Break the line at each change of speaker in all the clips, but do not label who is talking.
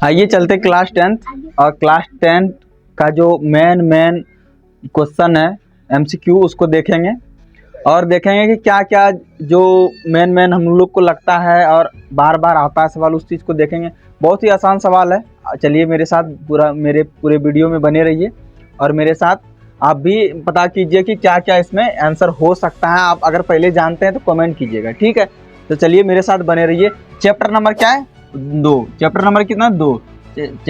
आइए चलते class 10th और क्लास 10th का जो मेन क्वेश्चन है एमसीक्यू उसको देखेंगे और देखेंगे कि क्या क्या जो मेन हम लोग को लगता है और बार बार आता है सवाल, उस चीज़ को देखेंगे। बहुत ही आसान सवाल है। चलिए मेरे साथ मेरे पूरे वीडियो में बने रहिए और मेरे साथ आप भी पता कीजिए कि क्या क्या इसमें आंसर हो सकता है। आप अगर पहले जानते हैं तो कमेंट कीजिएगा, ठीक है। तो चलिए मेरे साथ बने रहिए। चैप्टर नंबर क्या है? 2। चैप्टर नंबर कितना? 2।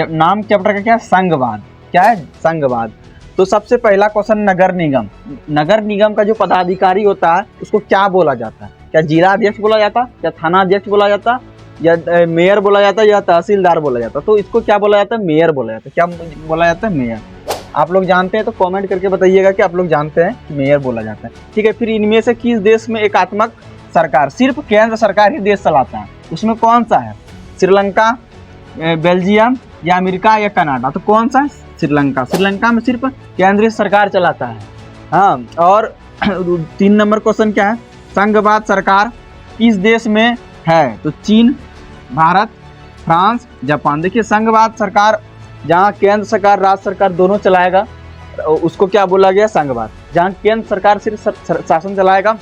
नाम चैप्टर का क्या है? संघवाद। क्या है? संघवाद। तो सबसे पहला क्वेश्चन, नगर निगम। नगर निगम का जो पदाधिकारी होता है उसको क्या बोला जाता है? क्या जिला अध्यक्ष बोला जाता, या थाना अध्यक्ष बोला जाता, या मेयर बोला जाता, या तहसीलदार बोला जाता? तो इसको क्या बोला जाता है? मेयर बोला जाता है। क्या बोला जाता है? मेयर। आप लोग जानते हैं तो कमेंट करके बताइएगा कि आप लोग जानते हैं कि मेयर बोला जाता है, ठीक है। फिर इनमें से किस देश में एकात्मक सरकार, सिर्फ केंद्र सरकार ही देश चलाता है, उसमें कौन सा है? श्रीलंका, बेल्जियम, या अमेरिका, या कनाडा? तो कौन सा है? श्रीलंका। श्रीलंका में सिर्फ केंद्रीय सरकार चलाता है। हाँ, और 3 नंबर क्वेश्चन क्या है? संघवाद सरकार किस देश में है? तो चीन, भारत, फ्रांस, जापान। देखिए संघवाद सरकार जहाँ केंद्र सरकार राज्य सरकार दोनों चलाएगा उसको क्या बोला गया? संघवाद। जहाँ केंद्र सरकार सिर्फ शासन चलाएगा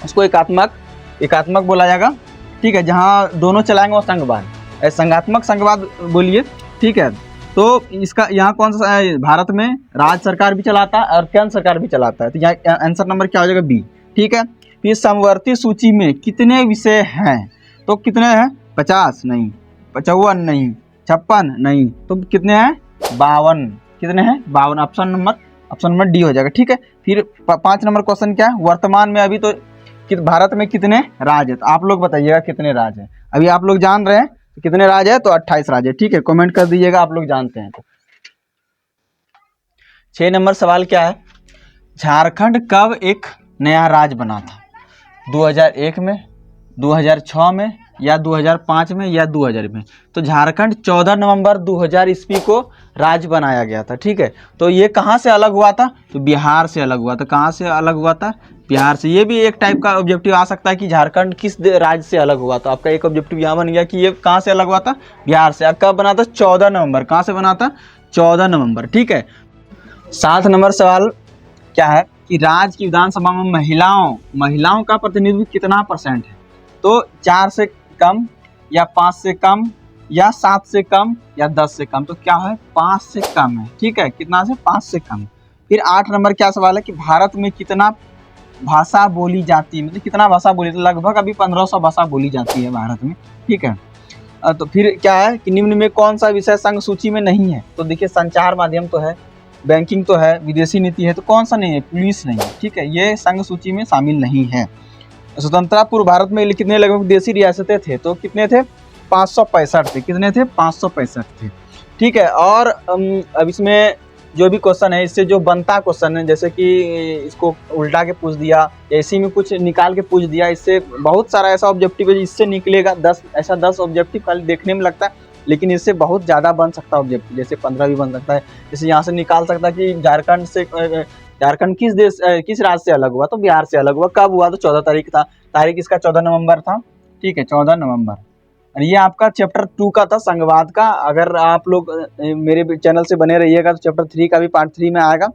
उसको एकात्मक बोला जाएगा, ठीक है। जहाँ दोनों चलाएंगे वो संघवाद, संघात्मक संघवाद बोलिए, ठीक है। तो इसका यहाँ कौन सा है? भारत में राज्य सरकार भी चलाता है और केंद्र सरकार भी चलाता है, तो यहाँ आंसर नंबर क्या हो जाएगा? बी, ठीक है। फिर समवर्ती सूची में कितने विषय हैं? तो कितने हैं? 50 नहीं, 55 नहीं, 56 नहीं, तो कितने हैं? 52। कितने हैं? 52। ऑप्शन नंबर डी हो जाएगा, ठीक है। फिर 5 नंबर क्वेश्चन क्या है? वर्तमान में अभी तो भारत में कितने राज्य है? तो आप लोग बताइएगा कितने राज्य हैं। अभी आप लोग जान रहे हैं कितने राज्य है? तो 28 राज्य, ठीक है। कमेंट कर दीजिएगा आप लोग जानते हैं तो। 6 नंबर सवाल क्या है? झारखंड कब एक नया राज्य बना था? 2001 में, 2006 में, या 2005 में, या 2000 में? तो झारखंड 14 नवंबर 2000 ईस्वी को राज्य बनाया गया था, ठीक है। तो ये कहाँ से अलग हुआ था? तो बिहार से अलग हुआ था। कहाँ से अलग हुआ था? बिहार से। ये भी एक टाइप का ऑब्जेक्टिव आ सकता है कि झारखंड किस राज्य से अलग हुआ था। आपका एक ऑब्जेक्टिव यहाँ बन गया कि ये कहाँ से अलग हुआ था? बिहार से। कब बना था? 14 नवंबर। कहाँ से बना था? 14 नवंबर, ठीक है। 7 नंबर सवाल क्या है कि राज्य की विधानसभा में महिलाओं का प्रतिनिधित्व कितना % है? तो 4 से कम, या 5 से कम, या 7 से कम, या 10 से कम? तो क्या है? 5 से कम है, ठीक है। कितना से? 5 से कम। फिर 8 नंबर क्या सवाल है कि भारत में कितना भाषा बोली जाती है? मतलब कितना भाषा बोली? तो लगभग अभी 1500 भाषा बोली जाती है भारत में, ठीक है। तो फिर क्या है कि निम्न में कौन सा विषय संघ सूची में नहीं है? तो देखिए संचार माध्यम तो है, बैंकिंग तो है, विदेशी नीति है, तो कौन सा नहीं है? पुलिस नहीं है, ठीक है। ये संघ सूची में शामिल नहीं है। स्वतंत्रता पूर्व भारत में कितने लगभग विदेशी रियासतें थे? तो कितने थे? 565 थे। कितने थे? 565 थे, ठीक है। और अब इसमें जो भी क्वेश्चन है इससे जो बनता क्वेश्चन है, जैसे कि इसको उल्टा के पूछ दिया या इसी में कुछ निकाल के पूछ दिया, इससे बहुत सारा ऐसा ऑब्जेक्टिव है इससे निकलेगा 10 ऑब्जेक्टिव खाली देखने में लगता है, लेकिन इससे बहुत ज़्यादा बन सकता है ऑब्जेक्टिव। जैसे 15 भी बन सकता है। जैसे यहाँ से निकाल सकता है कि झारखंड किस राज्य से अलग हुआ? तो बिहार से अलग हुआ। कब हुआ? तो 14 तारीख था। तारीख इसका 14 नवंबर था, ठीक है, 14 नवंबर। और ये आपका चैप्टर 2 का था, संघवाद का। अगर आप लोग मेरे चैनल से बने रहिएगा तो चैप्टर 3 का भी पार्ट 3 में आएगा।